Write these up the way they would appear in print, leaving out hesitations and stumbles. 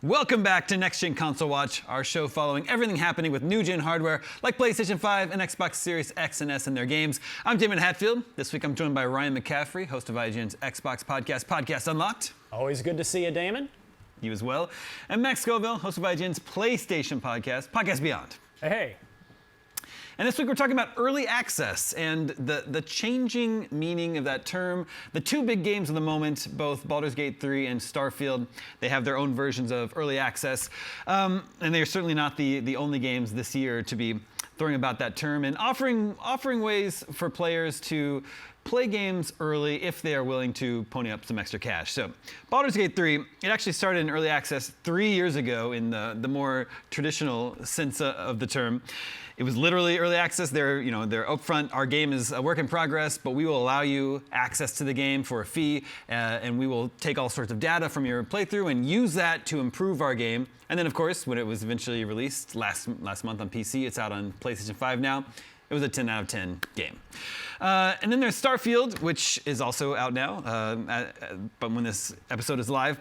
Welcome back to Next Gen Console Watch, our show following everything happening with new gen hardware like PlayStation 5 and Xbox Series X and S and their games. I'm Daemon Hatfield. This week I'm joined by Ryan McCaffrey, host of IGN's Xbox podcast, Podcast Unlocked. Always good to see you, Damon. You as well. And Max Scoville, host of IGN's PlayStation podcast, Podcast Beyond. Hey. And this week we're talking about early access and the changing meaning of that term. The two big games of the moment, both Baldur's Gate 3 and Starfield, they have their own versions of early access. And they're certainly not the only games this year to be throwing about that term and offering ways for players to play games early if they are willing to pony up some extra cash. So Baldur's Gate 3, it actually started in early access 3 years ago in the more traditional sense of the term. It was literally early access. They're upfront. Our game is a work in progress, but we will allow you access to the game for a fee, and we will take all sorts of data from your playthrough and use that to improve our game. And then, of course, when it was eventually released last month on PC, it's out on PlayStation 5 now. It was a 10 out of 10 game. And then there's Starfield, which is also out now, but when this episode is live.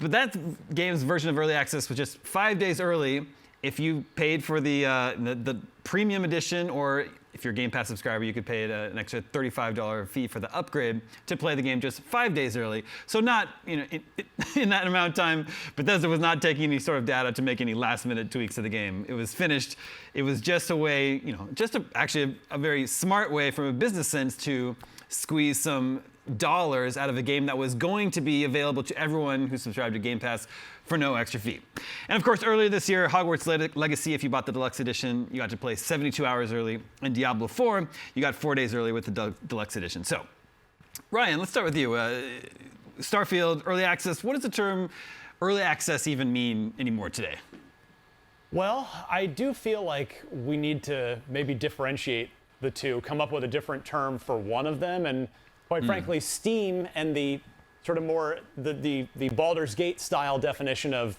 But that game's version of early access was just 5 days early. If you paid for the premium edition, or if you're a Game Pass subscriber, you could pay an extra $35 fee for the upgrade to play the game just 5 days early. So not, in that amount of time, Bethesda was not taking any sort of data to make any last-minute tweaks to the game. It was finished. It was just a way, actually a very smart way from a business sense to squeeze some dollars out of a game that was going to be available to everyone who subscribed to Game Pass for no extra fee. And of course, earlier this year, Hogwarts Legacy, if you bought the deluxe edition, you got to play 72 hours early. And Diablo 4, you got 4 days early with the deluxe edition. So, Ryan, let's start with you. Starfield, early access. What does the term early access even mean anymore today? Well, I do feel like we need to maybe differentiate the two, come up with a different term for one of them, and quite frankly, Steam and the sort of more the Baldur's Gate style definition of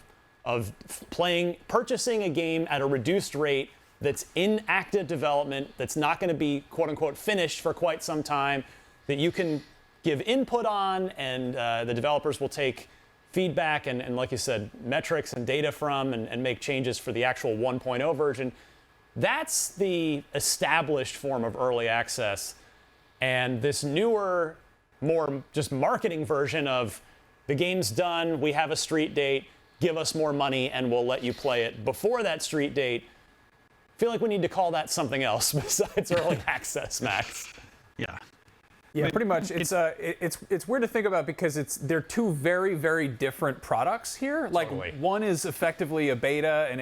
purchasing a game at a reduced rate that's in active development, that's not going to be quote unquote finished for quite some time, that you can give input on, and the developers will take feedback and like you said, metrics and data from and make changes for the actual 1.0 version. That's the established form of early access. And this newer, more just marketing version of the game's done, we have a street date, give us more money and we'll let you play it before that street date. I feel like we need to call that something else besides early access, Max. Yeah, pretty much. It's weird to think about because they're two very, very different products here. Like one is effectively a beta, and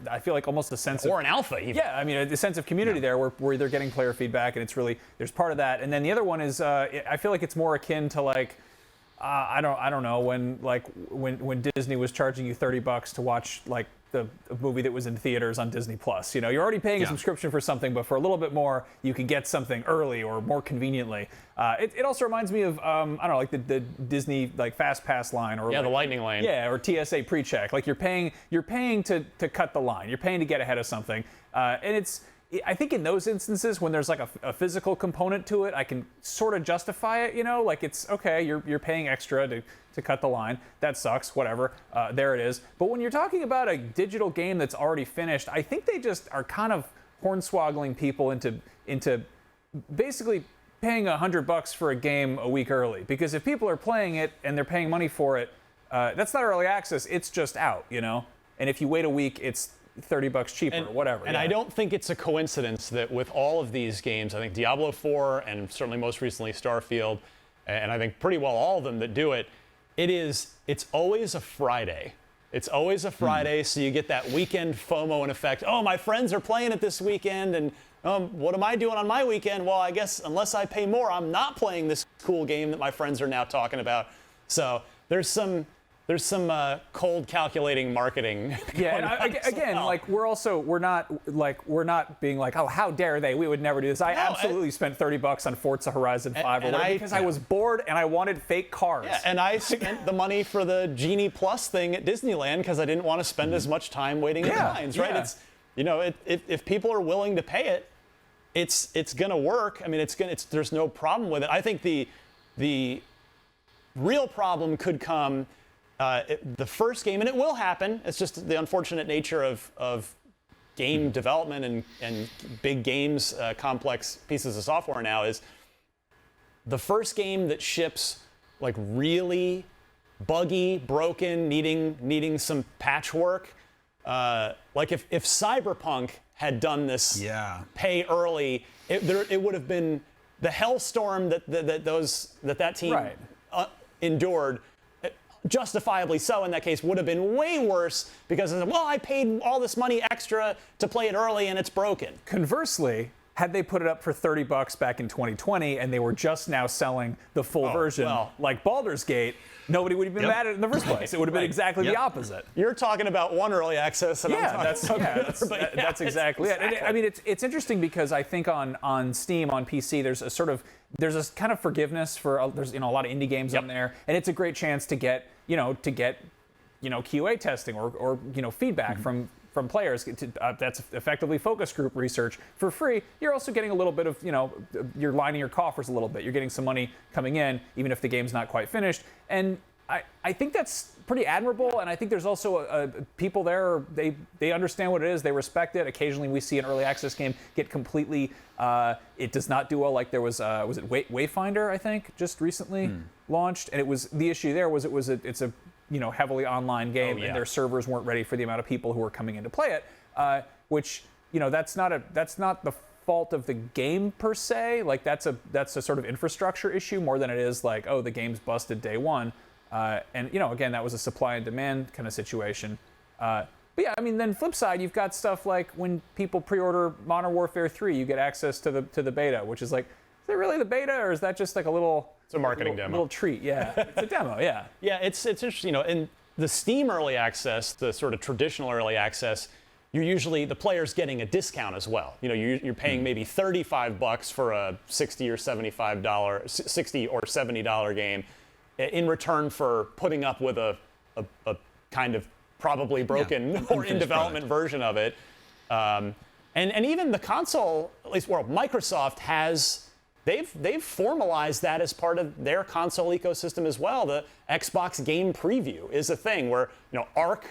I feel like almost a sense of, or an alpha even. Yeah, I mean, a sense of community there where they're getting player feedback, and there's part of that. And then the other one is I feel like it's more akin to like I don't know when Disney was charging you $30 to watch like a movie that was in theaters on Disney Plus. You're already paying a subscription for something, but for a little bit more, you can get something early or more conveniently. It also reminds me of I don't know, like the Disney like Fast Pass line, or the Lightning Lane. Yeah, or TSA PreCheck. Like you're paying to cut the line. You're paying to get ahead of something, and I think in those instances when there's like a physical component to it, I can sort of justify it. Like it's okay. You're paying extra to cut the line. That sucks. Whatever. There it is. But when you're talking about a digital game that's already finished, I think they just are kind of hornswoggling people into basically paying $100 for a game a week early. Because if people are playing it and they're paying money for it, that's not early access. It's just out. And if you wait a week, it's $30 cheaper or whatever. And I don't think it's a coincidence that with all of these games, I think Diablo 4 and certainly most recently Starfield, and I think pretty well all of them that do it, it's always a Friday. It's always a Friday, so you get that weekend FOMO in effect. Oh, my friends are playing it this weekend, and what am I doing on my weekend? Well, I guess unless I pay more, I'm not playing this cool game that my friends are now talking about. So there's some cold calculating marketing. Yeah, and again, like we're not being like, oh, how dare they? We would never do this. I absolutely spent $30 on Forza Horizon 5 or whatever because I was bored and I wanted fake cars. Yeah, and I spent the money for the Genie Plus thing at Disneyland because I didn't want to spend as much time waiting in lines, right? It's if people are willing to pay it, it's gonna work. I mean, there's no problem with it. I think the real problem could come the first game, and it will happen, it's just the unfortunate nature of game development and big games, complex pieces of software now, is the first game that ships like really buggy, broken, needing some patchwork. Like if Cyberpunk had done this pay early, it would have been the hellstorm that team endured. Justifiably so in that case, would have been way worse because, well, I paid all this money extra to play it early and it's broken. Conversely, had they put it up for $30 back in 2020 and they were just now selling the full version, like Baldur's Gate, nobody would have been mad at it in the first place. It would have been exactly the opposite. You're talking about one early access, and that's exactly it. And I mean, it's interesting because I think on Steam, on PC, there's a kind of forgiveness for there's a lot of indie games on there, and it's a great chance to get QA testing or feedback from players. That's effectively focus group research for free. You're also getting a little bit of, you're lining your coffers a little bit. You're getting some money coming in, even if the game's not quite finished. And I think that's pretty admirable. And I think there's also people there, they understand what it is. They respect it. Occasionally we see an early access game get completely, it does not do well. Like there was it Wayfinder, I think, just recently launched. And the issue there was it's a heavily online game, and their servers weren't ready for the amount of people who were coming in to play it, which, that's not the fault of the game per se. Like that's a sort of infrastructure issue more than it is like, oh, the game's busted day one. And again, that was a supply and demand kind of situation. But yeah, I mean, then flip side, you've got stuff like when people pre-order Modern Warfare 3, you get access to the beta, which is like, is it really the beta, or is that just like it's a marketing demo. Little treat, yeah. It's a demo, yeah. Yeah, it's interesting. In the Steam early access, the sort of traditional early access, you're usually the player's getting a discount as well. You're paying maybe $35 for a $60 or $70 game in return for putting up with a kind of probably broken or in development version of it. And even the console, at least Microsoft has. They've formalized that as part of their console ecosystem as well. The Xbox Game Preview is a thing where, Arc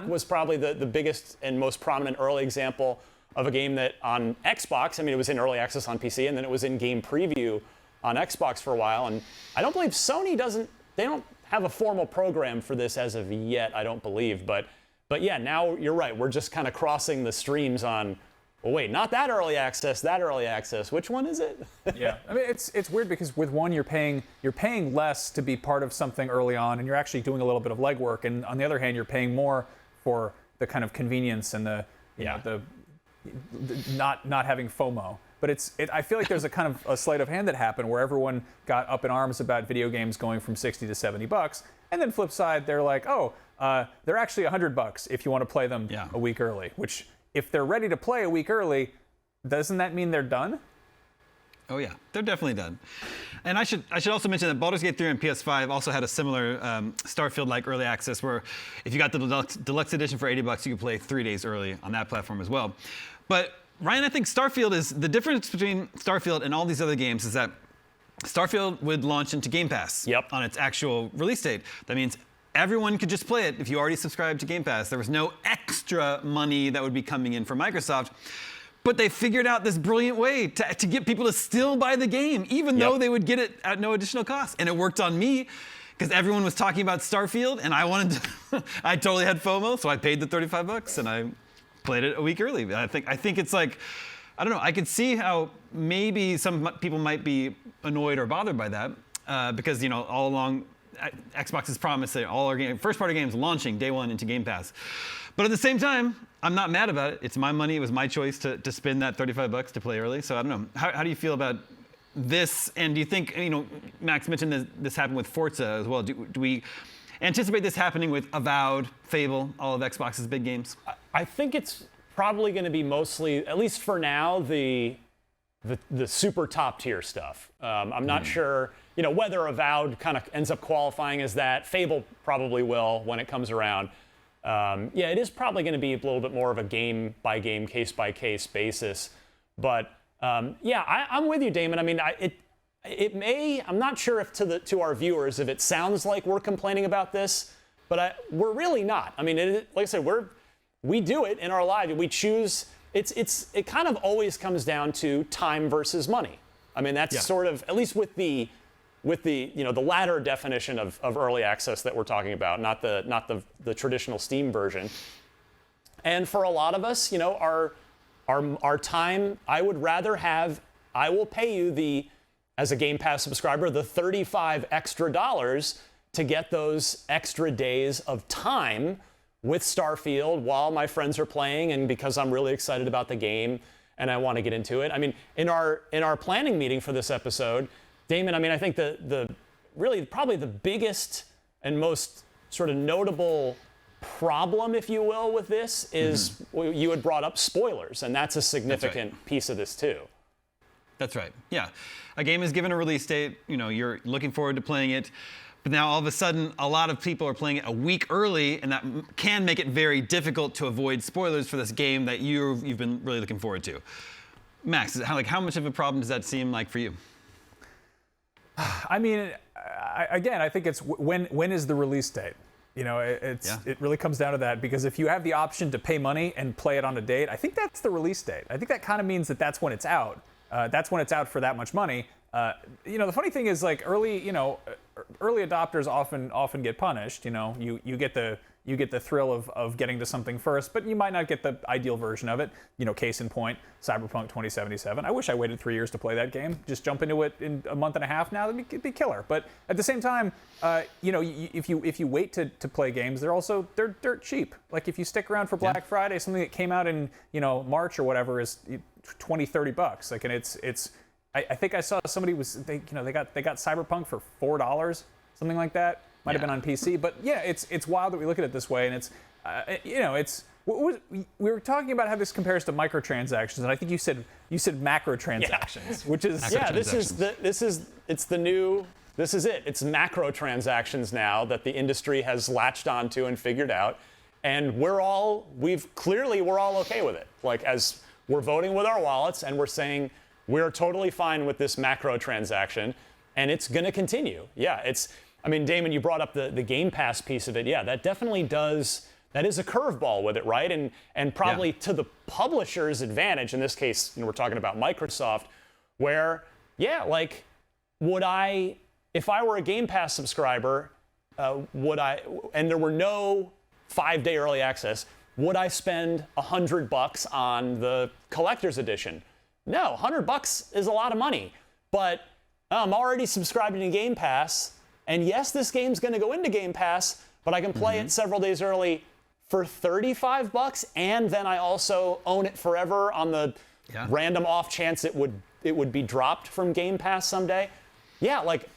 was probably the biggest and most prominent early example of a game that on Xbox, I mean, it was in early access on PC, and then it was in Game Preview on Xbox for a while. And I don't believe Sony they don't have a formal program for this as of yet, I don't believe. But yeah, now you're right. We're just kind of crossing the streams on, well, wait, not that early access, that early access. Which one is it? Yeah, I mean, it's weird because with one, you're paying less to be part of something early on, and you're actually doing a little bit of legwork. And on the other hand, you're paying more for the kind of convenience and the not having FOMO. But I feel like there's a kind of a sleight of hand that happened where everyone got up in arms about video games going from $60 to $70, and then flip side, they're like, they're actually $100 if you want to play them a week early, which. If they're ready to play a week early, doesn't that mean they're done? Oh yeah, they're definitely done. And I should also mention that Baldur's Gate 3 on PS5 also had a similar Starfield-like early access where if you got the deluxe edition for $80, you could play 3 days early on that platform as well. But Ryan, I think Starfield is the difference between Starfield and all these other games is that Starfield would launch into Game Pass on its actual release date. That means everyone could just play it if you already subscribed to Game Pass. There was no extra money that would be coming in from Microsoft. But they figured out this brilliant way to get people to still buy the game, even though they would get it at no additional cost. And it worked on me because everyone was talking about Starfield, and I wanted to. I totally had FOMO, so I paid the $35 and I played it a week early. I think it's like, I don't know. I could see how maybe some people might be annoyed or bothered by that because all along. Xbox has promised that all our first-party games launching day one into Game Pass. But at the same time, I'm not mad about it. It's my money. It was my choice to spend that $35 to play early. So I don't know. How do you feel about this? And do you think, Max mentioned this happened with Forza as well. Do we anticipate this happening with Avowed, Fable, all of Xbox's big games? I think it's probably going to be mostly, at least for now, the super top tier stuff. I'm not sure, whether Avowed kind of ends up qualifying as that. Fable probably will when it comes around. It is probably going to be a little bit more of a game by game, case by case basis. But I'm with you, Damon. I mean, it may. I'm not sure if to our viewers if it sounds like we're complaining about this, but we're really not. I mean, like I said, we do it in our life. We choose. It kind of always comes down to time versus money. I mean, that's sort of, at least with the the latter definition of early access that we're talking about, not the traditional Steam version. And for a lot of us, our time, I would rather have. I will pay you as a Game Pass subscriber, the $35 extra to get those extra days of time with Starfield while my friends are playing, and because I'm really excited about the game and I want to get into it. I mean, in our planning meeting for this episode, Damon, I mean, I think the really probably the biggest and most sort of notable problem, if you will, with this is you had brought up spoilers, and that's a significant piece of this too. That's right. Yeah. A game is given a release date, you're looking forward to playing it, but now all of a sudden a lot of people are playing it a week early, and that can make it very difficult to avoid spoilers for this game that you've been really looking forward to. Max, how much of a problem does that seem like for you? I mean, I think it's when is the release date? It really comes down to that, because if you have the option to pay money and play it on a date, I think that's the release date. I think that kind of means that's when it's out. That's when it's out for that much money. The funny thing is, like, early adopters often get punished. You get the thrill of getting to something first, but you might not get the ideal version of it. Case in point, Cyberpunk 2077. I wish I waited 3 years to play that game. Just jump into it in a month and a half now, it'd be killer. But at the same time, if you wait to play games, they're dirt cheap. Like, if you stick around for Black Friday, something that came out in March or whatever is $20-$30. Like, and it's I think I saw somebody they got Cyberpunk for $4, something like that. Might have been on PC, but yeah, it's wild that we look at it this way, and it's we were talking about how this compares to microtransactions, and I think you said macro transactions, which is it's macro transactions now that the industry has latched onto and figured out, and we're all okay with it. Like, as we're voting with our wallets and we're saying we're totally fine with this macro transaction, and it's going to continue. Yeah, I mean, Damon, you brought up the Game Pass piece of it. Yeah, that definitely does. That is a curveball with it, right? And probably to the publisher's advantage. In this case, we're talking about Microsoft, where, like, if I were a Game Pass subscriber, and there were no 5-day early access, would I spend $100 on the collector's edition? No, $100 is a lot of money. But I'm already subscribing to Game Pass. And yes, this game's going to go into Game Pass, but I can play it several days early for $35, and then I also own it forever on the random off chance it would be dropped from Game Pass someday. Yeah, like,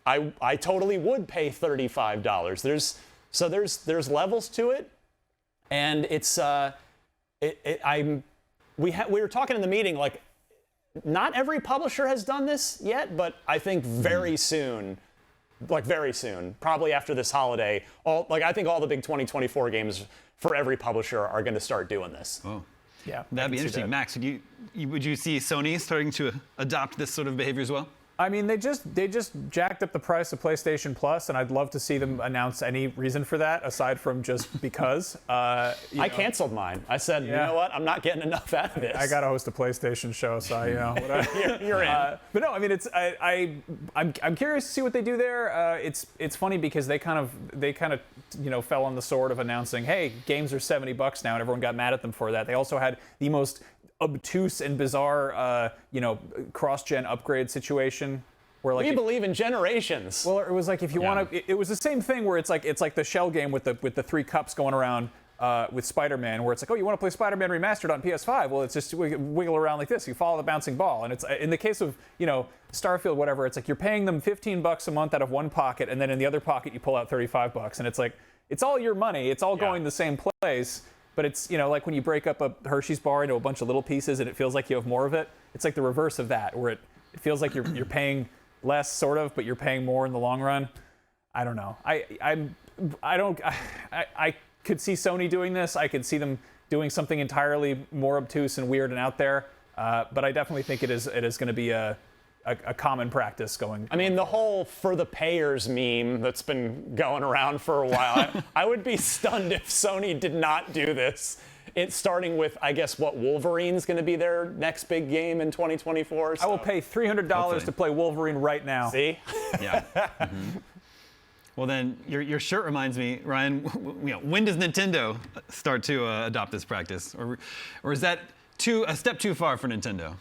I totally would pay $35. There's levels to it, and it's we were talking in the meeting, like, not every publisher has done this yet, but I think very soon. Like, very soon, probably after this holiday. I think all the big 2024 games for every publisher are going to start doing this. Oh, yeah, that'd be interesting. Max, would you see Sony starting to adopt this sort of behavior as well? I mean, they just jacked up the price of PlayStation Plus, and I'd love to see them announce any reason for that aside from just because. I canceled mine. I said, you know what? I'm not getting enough out of this. I got to host a PlayStation show, so you're in. But no, I mean, I'm curious to see what they do there. It's funny because they kind of fell on the sword of announcing, hey, games are $70 now, and everyone got mad at them for that. They also had the most obtuse and bizarre, cross-gen upgrade situation where, like, we believe in generations. Well, it was like, if you want to, it was the same thing where it's like the shell game with the 3 cups going around with Spider-Man, where it's like, oh, you want to play Spider-Man remastered on PS5? Well, it's just wiggle around like this. You follow the bouncing ball, and it's in the case of Starfield, whatever. It's like you're paying them $15 a month out of one pocket, and then in the other pocket you pull out $35, and it's like it's all your money. It's all going the same place. But it's, like when you break up a Hershey's bar into a bunch of little pieces and it feels like you have more of it. It's like the reverse of that, where it feels like you're paying less, sort of, but you're paying more in the long run. I don't know. I could see Sony doing this. I could see them doing something entirely more obtuse and weird and out there. But I definitely think it is going to be a common practice going. I mean, the whole "for the payers" meme that's been going around for a while. I would be stunned if Sony did not do this. It's starting with, I guess, what Wolverine's going to be their next big game in 2024. So. I will pay $300 to play Wolverine right now. See? Yeah. Mm-hmm. Well, then your shirt reminds me, Ryan. When does Nintendo start to adopt this practice, or is that a step too far for Nintendo?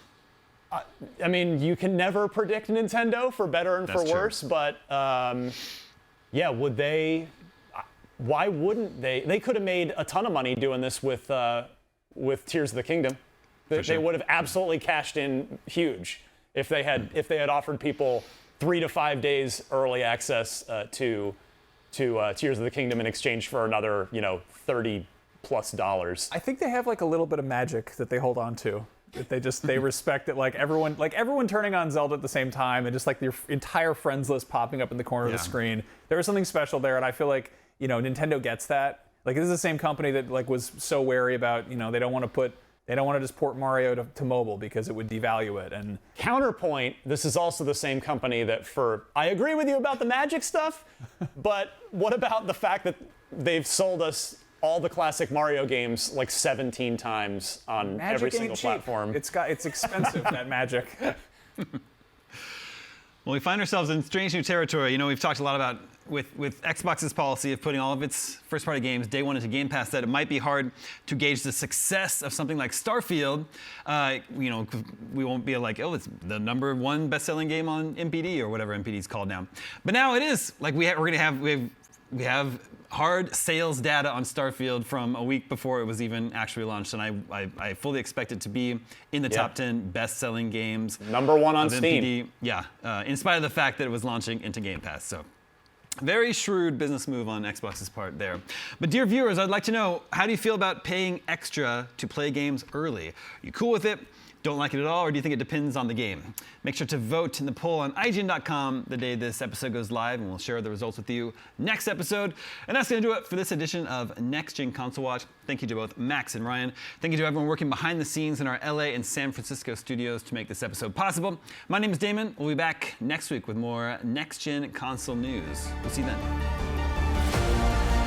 I mean, you can never predict Nintendo for better and for worse, but yeah, would they? Why wouldn't they? They could have made a ton of money doing this with Tears of the Kingdom. They would have absolutely cashed in huge if they had offered people 3 to 5 days early access to Tears of the Kingdom in exchange for another $30+ dollars. I think they have like a little bit of magic that they hold on to. That they respect that everyone turning on Zelda at the same time and just like your entire friends list popping up in the corner of the screen. There was something special there, and I feel like Nintendo gets that. Like, this is the same company that was so wary about they don't want to just port Mario to mobile because it would devalue it. And counterpoint, this is also the same company that I agree with you about the magic stuff, but what about the fact that they've sold us all the classic Mario games like 17 times on every single platform? It's expensive, that magic. Well, we find ourselves in strange new territory. We've talked a lot about with Xbox's policy of putting all of its first-party games day one into Game Pass, that it might be hard to gauge the success of something like Starfield. We won't be like, oh, it's the #1 best-selling game on MPD or whatever MPD is called now. But now it is. Like we have hard sales data on Starfield from a week before it was even actually launched, and I fully expect it to be in the top 10 best-selling games. #1 on Steam. MPD. Yeah, in spite of the fact that it was launching into Game Pass. So, very shrewd business move on Xbox's part there. But dear viewers, I'd like to know, how do you feel about paying extra to play games early? Are you cool with it? Don't like it at all, or do you think it depends on the game? Make sure to vote in the poll on IGN.com the day this episode goes live, and we'll share the results with you next episode. And that's going to do it for this edition of Next Gen Console Watch. Thank you to both Max and Ryan. Thank you to everyone working behind the scenes in our LA and San Francisco studios to make this episode possible. My name is Damon. We'll be back next week with more Next Gen Console news. We'll see you then.